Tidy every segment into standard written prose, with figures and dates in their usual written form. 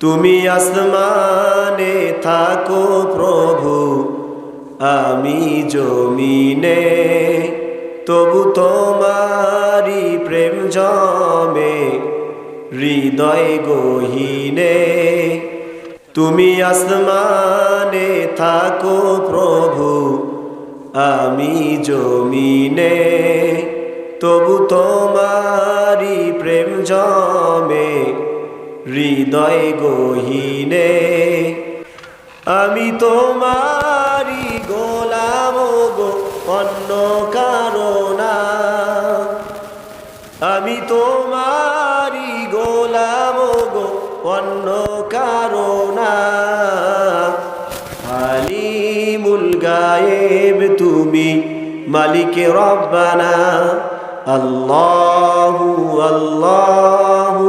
তুমি আসমানে থাকো প্রভু, আমি জমিনে, তবু তোমারি প্রেম জমে হৃদয় গহীনে। তুমি আসমানে থাকো প্রভু, আমি জমিনে, তবু তোমারি প্রেম জমে হৃদয় গহীনে। আমি তোমারি গোলাম গো, অন্য কারো না। আমি তোমারি গোলাম গো, অন্য কারো না। আলিমুল গায়েব তুমি, মালিকে রব্বানা। আল্লাহু আল্লাহু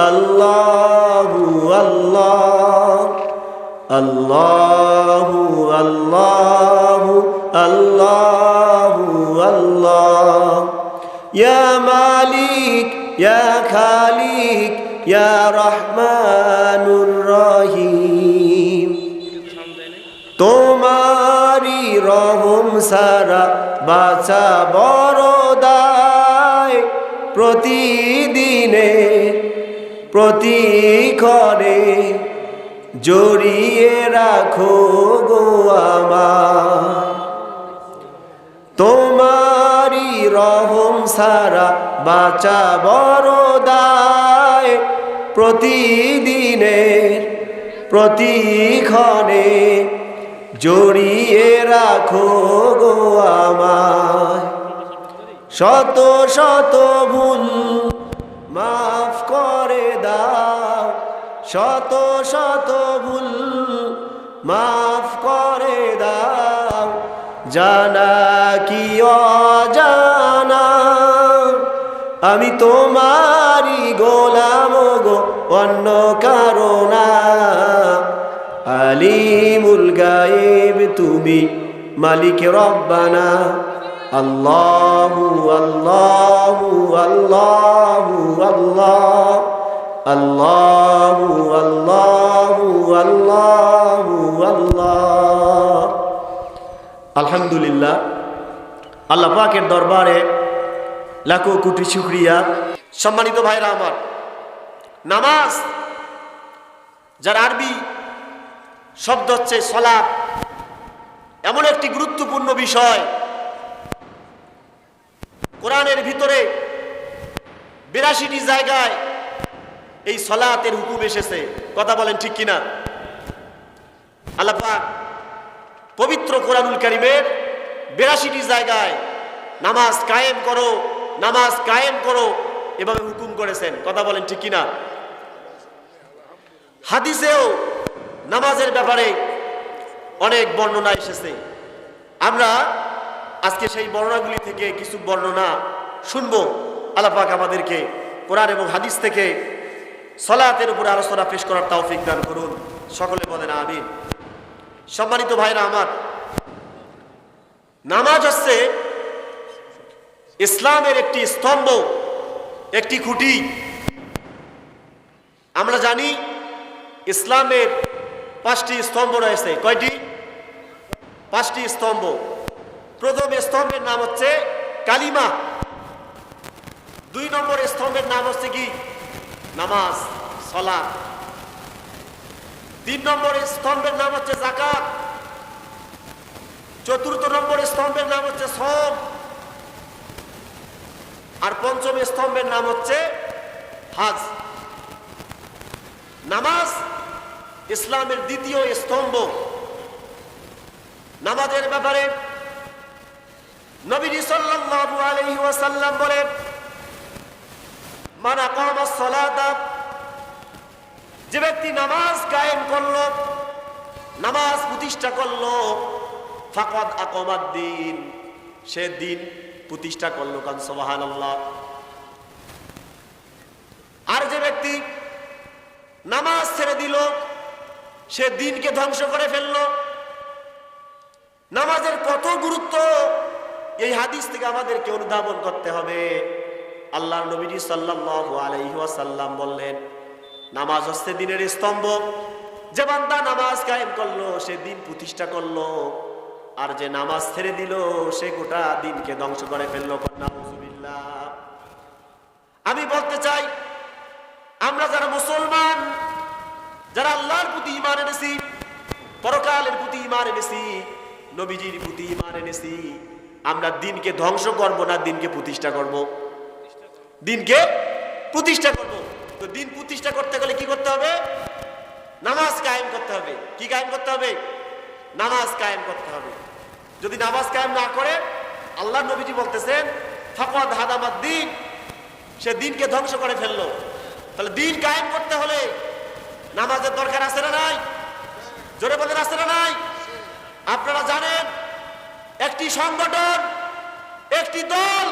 আল্লাহু আল্লাহ, আল্লাহু আল্লাহু আল্লাহু আল্লাহ। ইয়া মালিক ইয়া খালিক ইয়া রহমানুর রহিম। তোমারি রহম সারা বাঁচা বড় দায়, প্রতিদিনে প্রতিক্ষণে জড়িয়ে রাখো গো আমার। তোমারি রহম সারা বাঁচা বড় দায়, প্রতিদিনে প্রতিক্ষণে জড়িয়ে রাখো গো আমায়। শত শত ভুল মাফ করে দাও, শত শত ভুল মাফ করে দাও, জানা কি অজানা। আমি তোমারি গোলাম গো, অন্য কারো না। আলিমুল গায়েব তুমি, মালিকে রব্বানা। আল্লাহু আল্লাহু আল্লাহু আল্লাহ, আল্লাহু আল্লাহু আল্লাহু আল্লাহ। আলহামদুলিল্লাহ, আল্লাহ পাকের দরবারে লাখো কোটি শুকরিয়া। সম্মানিত ভাইরা আমার, নামাজ যার আরবি শব্দ হচ্ছে সালাত, এমন একটি গুরুত্বপূর্ণ বিষয়। কোরআনের ভিতরে 82টি জায়গায় এই সালাতের হুকুম এসেছে। কথা বলেন ঠিক কিনা? আল্লাহ পাক পবিত্র কোরআনুল কারীমের 82টি জায়গায় নামাজ কায়েম করো, নামাজ কায়েম করো এভাবে হুকুম করেছেন। কথা বলেন ঠিক কিনা? হাদিসেও নামাজের ব্যাপারে অনেক বর্ণনা এসেছে। আমরা আজকে সেই বর্ণনাগুলি থেকে কিছু বর্ণনা শুনবো। আল্লাহ পাক আমাদেরকে কোরআন এবং হাদিস থেকে সালাতের উপরে আলোচনা পেশ করার তৌফিক দান করুন। সকলে বলেন আমিন। সম্মানিত ভাইরা আমার, নামাজ হচ্ছে ইসলামের একটি স্তম্ভ, একটি খুঁটি। আমরা জানি ইসলামের 5টি স্তম্ভ রয়েছে। কয়টি? 5টি স্তম্ভ। প্রথম স্তম্ভের নাম হচ্ছে কালিমা। 2 নম্বর স্তম্ভের নাম হচ্ছে কি? নামাজ, সালাত। 3 নম্বর স্তম্ভের নাম হচ্ছে যাকাত। 4র্থ নম্বর স্তম্ভের নাম হচ্ছে সওম। আর 5ম স্তম্ভের নাম হচ্ছে হজ। নামাজ ইসলামের 2য় স্তম্ভ। নামাজের ব্যাপারে নবী সাল্লাল্লাহু আলাইহি ওয়াসাল্লাম বলেন, মান আকামাস সালাতা, যে ব্যক্তি নামাজ কায়েম করলো, নামাজ প্রতিষ্ঠা করলো, ফাকাদ আকামাদ দ্বীন, সে দিন প্রতিষ্ঠা করলো। কান সুবহানাল্লাহ। আর যে ব্যক্তি নামাজ ছেড়ে দিল, সে দিনকে ধ্বংস করে ফেললো। নামাজের কত গুরুত্ব এই হাদিস থেকে আমাদেরকে অনুধাবন করতে হবে। আল্লাহর নবী সাল্লাল্লাহু আলাইহি ওয়াসাল্লাম বললেন, নামাজ হচ্ছে দিনের স্তম্ভ। যে বান্দা নামাজ কায়েম করলো সে দিন প্রতিষ্ঠা করলো, আর যে নামাজ ছেড়ে দিল সে গোটা দিনকে ধ্বংস করে ফেললো। নাউজুবিল্লাহ। আমি বলতে চাই, আমরা যারা মুসলমান, যারা আল্লাহর প্রতি ঈমান এনেছি, পরকালের প্রতি ঈমান এনেছি, নবীজির প্রতি ঈমান এনেছি, আমরা দিনকে ধ্বংস করব না দিনকে প্রতিষ্ঠা করব? দিনকে প্রতিষ্ঠা করব। তো দিন প্রতিষ্ঠা করতে গেলে কি করতে হবে? নামাজ কায়েম করতে হবে। কি কায়েম করতে হবে? নামাজ কায়েম করতে হবে। যদি নামাজ কায়েম না করে, আল্লাহর নবীজি বলতেছেন ফাকাদ হাদামাদ দ্বীন, সে দিনকে ধ্বংস করে ফেললো। তাহলে দিন কায়েম করতে হলে নামাজের দরকার আছে না নাই? জোরে বলেন, আছে না নাই? আপনারা জানেন, একটি সংগঠন, একটি দল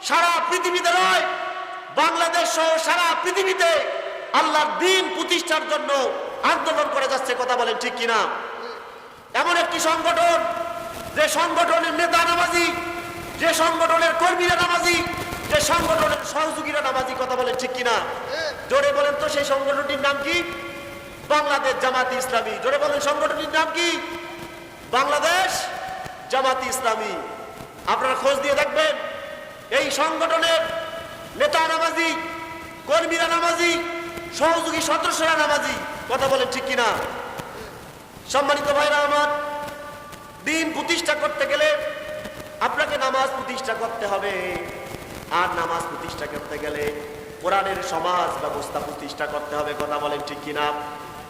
সারা পৃথিবীতে নয়, বাংলাদেশ সহ সারা পৃথিবীতে আল্লাহর দ্বীন প্রতিষ্ঠার জন্য আন্দোলন করে যাচ্ছে। কথা বলেন ঠিক কিনা? এমন একটি সংগঠন, যে সংগঠনের নেতা নামাজি, যে সংগঠনের কর্মীরা নামাজি, যে সংগঠনের সহযোগীরা নামাজি। কথা বলেন ঠিক কিনা? জোরে বলেন তো, সেই সংগঠনটির নাম কি? বাংলাদেশ জামাতি ইসলামী। জোরে বলেন, সংগঠনটির নাম কি? বাংলাদেশ জামাতি ইসলামী। আপনারা খোঁজ দিয়ে দেখবেন, এই সংগঠনের নেতা নামাজি, কর্মীরা নামাজি, সহযোগী সদস্যরা নামাজি। কথা বলেন ঠিক কিনা? সম্মানিত ভাইরা আমার, দিন প্রতিষ্ঠা করতে গেলে আপনাকে নামাজ প্রতিষ্ঠা করতে হবে। আর নামাজ প্রতিষ্ঠা করতে গেলে কোরআনের সমাজ ব্যবস্থা প্রতিষ্ঠা করতে হবে। কথা বলেন ঠিক কিনা?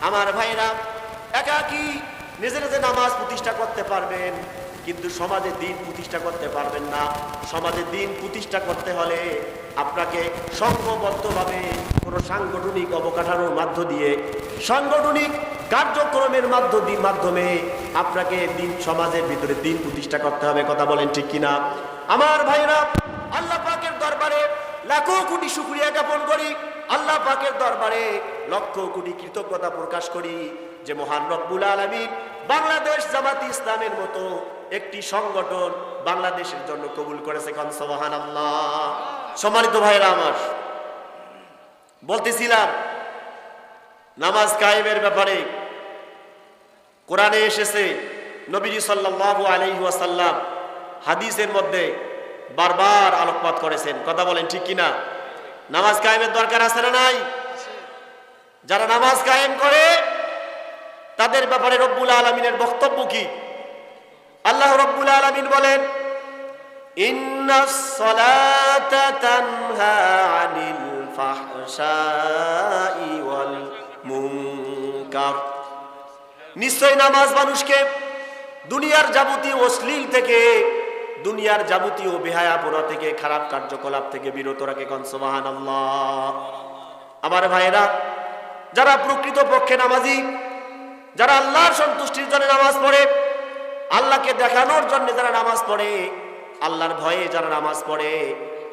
আমার ভাইরা, একাকী নিজে নিজে নামাজ প্রতিষ্ঠা করতে পারবেন, কিন্তু সমাজে দিন প্রতিষ্ঠা করতে পারবেন না। সমাজে দিন প্রতিষ্ঠা করতে হলে আপনাকে সংঘবদ্ধভাবে কোনো সাংগঠনিক অবকাঠামোর মাধ্য দিয়ে, সাংগঠনিক কার্যক্রমের মাধ্যমে আপনাকে দিন, সমাজের ভিতরে দিন প্রতিষ্ঠা করতে হবে। কথা বলেন ঠিক কিনা? আমার ভাইরা, আল্লাহ পাকের দরবারে লাখো কোটি শুকরিয়া জ্ঞাপন করি, আল্লাহ পাকের দরবারে লক্ষ কোটি কৃতজ্ঞতা প্রকাশ করি যে মহান রব্বুল আলামিন বাংলাদেশ জামাতি ইসলামের মতো একটি সংগঠন বাংলাদেশের জন্য কবুল করেছে। কোন সুবহানাল্লাহ। সম্মানিত ভাইরা আমার, বলতেছিলাম নামাজ কায়েমের ব্যাপারে কোরআনে এসেছে, নবীজি সাল্লাল্লাহু আলাইহি ওয়াসাল্লাম হাদিসের মধ্যে বারবার আলোকপাত করেছেন। কথা বলেন ঠিক কিনা? নামাজ কায়েমের দরকার আছে না নাই? যারা নামাজ কায়েম করে তাদের ব্যাপারে রব্বুল আলামিনের বক্তব্য কি? আল্লাহ রব্বুল আলামিন বলেন, ইন্নাস সালাতা তানহা আনিল ফাহশাই ওয়াল মুনকার। নিশ্চয় নামাজ মানুষকে দুনিয়ার যাবতীয় অশ্লীল থেকে, দুনিয়ার যাবতীয় বেহায়াপনা থেকে, খারাপ কার্যকলাপ থেকে বিরত রাখে। কোন সুবহানাল্লাহ। আমার ভাইরা, যারা প্রকৃত পক্ষে নামাজি, যারা আল্লাহর সন্তুষ্টির জন্য নামাজ পড়ে, আল্লাহকে দেখানোর জন্য যারা নামাজ পড়ে, আল্লাহর ভয়ে যারা নামাজ পড়ে,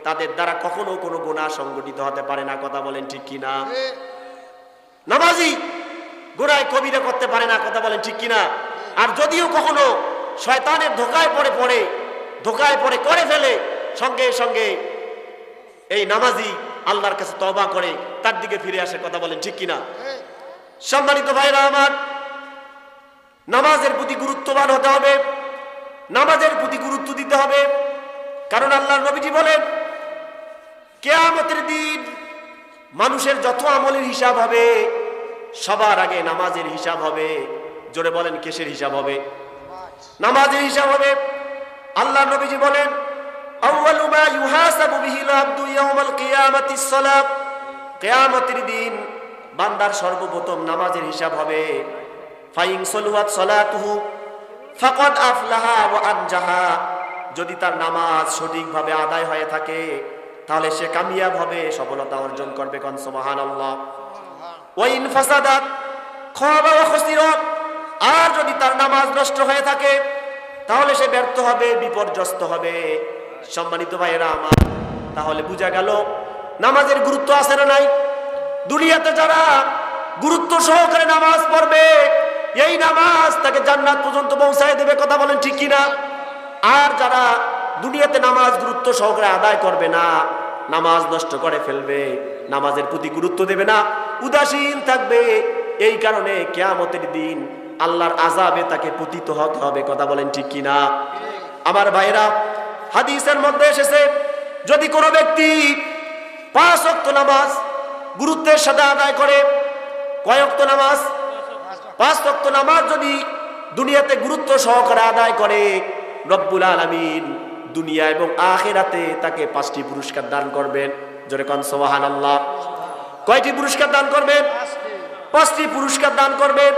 তাদের দ্বারা কখনো কোনো গুনাহ সংগঠিত হতে পারে না। কথা বলেন ঠিক কিনা? নামাজি গুনাহ কবিরা করতে পারে না। কথা বলেন ঠিক কিনা? আর যদিও কখনো শয়তানের ধোঁকায় পড়ে করে ফেলে, সঙ্গে সঙ্গে এই নামাজি আল্লাহর কাছে তওবা করে তার দিকে ফিরে আসে। কথা বলেন ঠিক কিনা? সম্মানিত ভাইরা আমার, নামাজের প্রতি গুরুত্ববান হতে হবে, নামাজের প্রতি গুরুত্ব দিতে হবে। কারণ আল্লাহর নবীজি বলেন, কিয়ামতের দিন মানুষের যত আমলের হিসাব হবে, সবার আগে নামাজের হিসাব হবে। জোরে বলেন, কিসের হিসাব হবে? নামাজের হিসাব হবে। আল্লাহর নবীজি বলেন, আউয়ালু মা ইউহাসাবু বিহিল আবদু ইয়াউমাল কিয়ামাতিস সালাত। কিয়ামতের দিন বান্দার সর্বপ্রথম নামাজের হিসাব হবে। ফাইন সলুয়াত সালাতুহু ফাকাদ আফলাহা ওয়া আনজাহা। যদি তার নামাজ সঠিকভাবে আদায় হয়ে থাকে তাহলে সে কামিয়াব হবে, সফলতা অর্জন করবে। কোন সুবহানাল্লাহ। ওয়া ইন ফাসাদাত খাবা ওয়া খাসিরা। আর যদি তার নামাজ নষ্ট হয়ে থাকে তাহলে সে ব্যর্থ হবে, বিপর্যস্ত হবে। সম্মানিত ভাইয়েরা আমার, তাহলে বোঝা গেল নামাজের গুরুত্ব আছে না নাই? দুনিয়াতে যারা গুরুত্ব সহকারে নামাজ পড়বে, এই নামাজ তাকে জান্নাত পর্যন্ত পৌঁছায় দেবে। কথা বলেন ঠিক কিনা? আর যারা দুনিয়াতে নামাজ গুরুত্ব সহকারে আদায় করবে না, নামাজ নষ্ট করে ফেলবে, নামাজের প্রতি গুরুত্ব দেবে না, উদাসীন থাকবে। এই কারণে কিয়ামতের দিন আল্লাহর আযাবে তাকে পতিত হতে হবে। কথা বলেন ঠিক কিনা? আমার ভাইরা, হাদিসের মধ্যে এসেছে যদি কোনো ব্যক্তি 5 ওয়াক্ত নামাজ গুরুত্বের সাথে আদায় করে, কয় ওয়াক্ত নামাজ? 5 ওয়াক্ত নামাজ যদি দুনিয়াতে গুরুত্ব সহকারে আদায় করে, রব্বুল আলামিন দুনিয়া এবং আখিরাতে তাকে 5টি পুরস্কার দান করবেন। জোরে কোন সুবহানাল্লাহ। কয়টি পুরস্কার দান করবেন? 5টি পুরস্কার দান করবেন।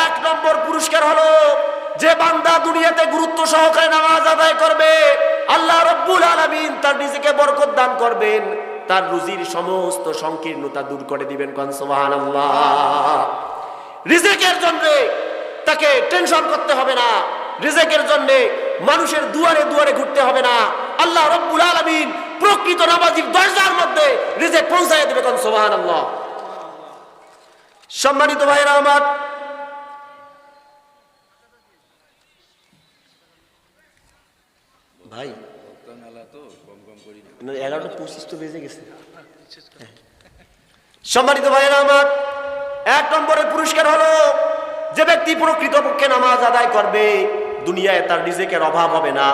1 নম্বর পুরস্কার হলো যে বান্দা দুনিয়াতে গুরুত্ব সহকারে নামাজ আদায় করবে, আল্লাহ রব্বুল আলামিন তার রিজিকে বরকত দান করবেন, তার রুজির সমস্ত সংকীর্ণতা দূর করে দিবেন। কোন সুবহানাল্লাহ। রিজিকের জন্য তাকে টেনশন করতে হবে না, রিজিকের জন্য মানুষের দুয়ারে দুয়ারে ঘুরতে হবে না। আল্লাহ রব্বুল আলামিন প্রকৃত নামাজীর দরজার মধ্যে রিজিক পৌঁছায় দেবে। কোন সুবহানাল্লাহ। সম্মানিত ভাইরা আমার, ভাই 11:25 তো বেজে গেছে। সম্মানিত ভাইরা আমার, 1 নম্বরের পুরস্কার হলো যে ব্যক্তি প্রকৃতপক্ষে নামাজ আদায় করবে, দুনিয়ায় তার রিজিকের অভাব হবে না,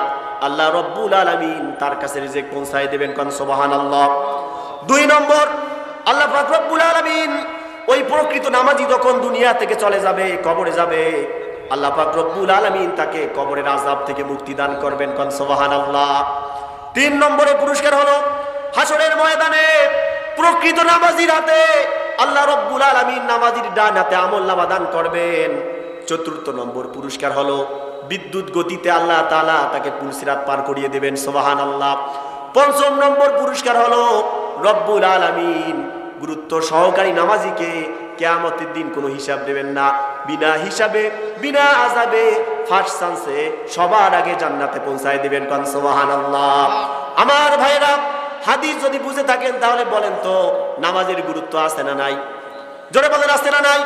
আল্লাহ রব্বুল আলামিন তার কাছে রিজিক পৌঁছায় দেবেন। কোন সুবহানাল্লাহ। 2 নম্বর, আল্লাহ পাক রব্বুল আলামিন ওই প্রকৃত নামাজি যখন দুনিয়া থেকে চলে যাবে, কবরে যাবে, আল্লাহ পাক রব্বুল আলামিন তাকে কবরের আযাব থেকে মুক্তি দান করবেন। কোন সুবহানাল্লাহ। 3 নম্বরের পুরস্কার হলো হাসরের ময়দানে প্রকৃত নামাজির হাতে আল্লাহ রব্বুল আলামিন নামাজির ডান হাতে আমলনামা দান করবেন। 4 নম্বর পুরস্কার হলো বিদ্যুৎ গতিতে আল্লাহ তাআলা তাকে পুলসিরাত পার করিয়ে দেবেন। সুবহানাল্লাহ। 5 নম্বর পুরস্কার হলো রব্বুল আলামিন গুরুত্ব সহকারী নামাজিকে কিয়ামতের দিন কোনো হিসাব দেবেন না, বিনা হিসাবে বিনা আযাবে ফার্স্ট চান্সে সবার আগে জান্নাতে পৌঁছায় দিবেন। কোন সুবহানাল্লাহ। আমার ভাইরা, হাদিস যদি বুঝে থাকেন তাহলে বলেন তো নামাজের গুরুত্ব আছে না নাই? জোরে বলেন, আছে না নাই?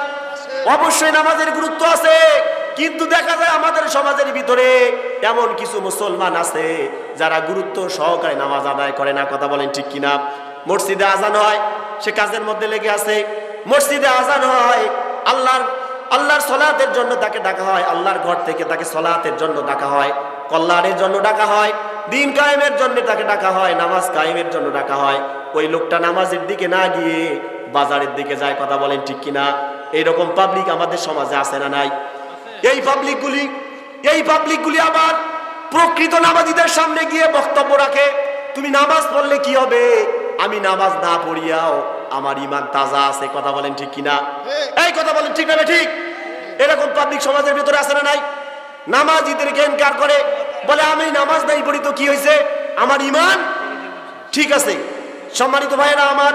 অবশ্যই নামাজের গুরুত্ব আছে, কিন্তু দেখা যায় আমাদের সমাজের ভিতরে এমন কিছু মুসলমান আছে যারা গুরুত্ব সহকারে নামাজ আদায় করে না। কথা বলেন ঠিক কিনা? মসজিদে আজান হয়, সে কাজের মধ্যে লেগে আছে। মসজিদে আজান হয়, আল্লাহর সলাতের জন্য তাকে ডাকা হয়, আল্লাহর ঘর থেকে তাকে সলাতের জন্য ডাকা হয়, কল্যাণের জন্য ডাকা হয়, দিন কায়েমের জন্য তাকে ডাকা হয়, নামাজ কায়েমের জন্য ডাকা হয়। ওই লোকটা নামাজের দিকে না গিয়ে বাজারের দিকে যায়। কথা বলেন ঠিক কিনা? এইরকম পাবলিক আমাদের সমাজে আছে না নাই? এই পাবলিকগুলি আবার প্রকৃত নামাজীদের সামনে গিয়ে বক্তব্য রাখে, তুমি নামাজ পড়লে কি হবে, আমি নামাজ না পড়িয়াও আমার ঈমান তাজা আছে। কথা বলেন ঠিক কিনা? এই কথা বলেন ঠিক না ঠিক? এরকম পাবলিক সমাজের ভিতরে আছে না নাই? নামাজীদেরকে ইনকার করে, বলে আমি নামাজ নাই পড়ি তো কি হয়েছে, আমার ঈমান ঠিক আছে। সম্মানিত ভাইরা আমার,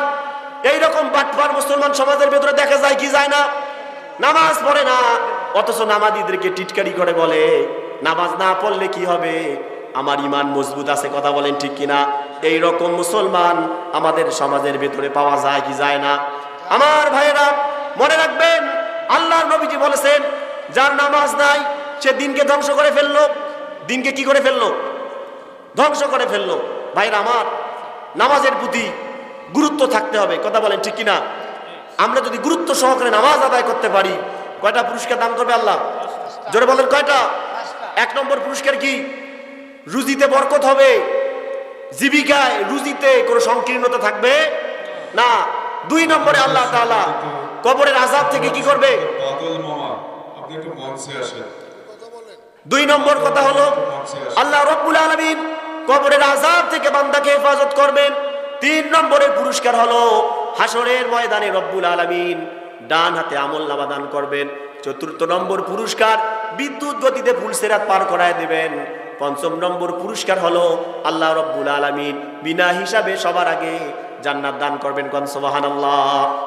এইরকম বাটপার মুসলমান সমাজের ভিতরে দেখা যায় কি যায় না? নামাজ পড়ে না, অথচ নামাজীদেরকে টিটকারি করে বলে নামাজ না পড়লে কি হবে, আমার ঈমান মজবুত আছে। কথা বলেন ঠিক কিনা? এই রকম মুসলমান আমাদের সমাজের ভিতরে পাওয়া যায় কি যায় না? আমার ভাইয়েরা, মনে রাখবেন আল্লাহর নবীজি বলেছেন যার নামাজ নাই সে দিনকে ধ্বংস করে ফেললো। দিনকে কি করে ফেললো? ধ্বংস করে ফেললো। ভাইরা আমার, নামাজের প্রতি গুরুত্ব থাকতে হবে। কথা বলেন ঠিক কিনা? আমরা যদি গুরুত্ব সহকারে নামাজ আদায় করতে পারি, কয়টা পুরস্কার দান করবে আল্লাহ? জোরে বলেন কয়টা? 1 নম্বর পুরস্কার কি? রুজিতে বরকত হবে, জীবিকায় রুজিতে কোনো সংকীর্ণতা থাকবে না। 2 নম্বরে আল্লাহ তাআলা কবরের আযাব থেকে কি করবে? 2 নম্বর কথা হলো আল্লাহ রব্বুল আলামিন কবরের আযাব থেকে বান্দাকে হেফাজত করবেন। 3 নম্বরের পুরস্কার হলো হাসরের ময়দানে রব্বুল আলামিন ডান হাতে আমলনামা দান করবেন। 4 নম্বর পুরস্কার বিদ্যুৎ গতিতে পুলসিরাত পার করায় দেবেন। 5 নম্বর পুরস্কার হলো আল্লাহ রব্বুল আলামিন বিনা হিসাবে সবার আগে জান্নাত দান করবেন। কোন সুবহানাল্লাহ।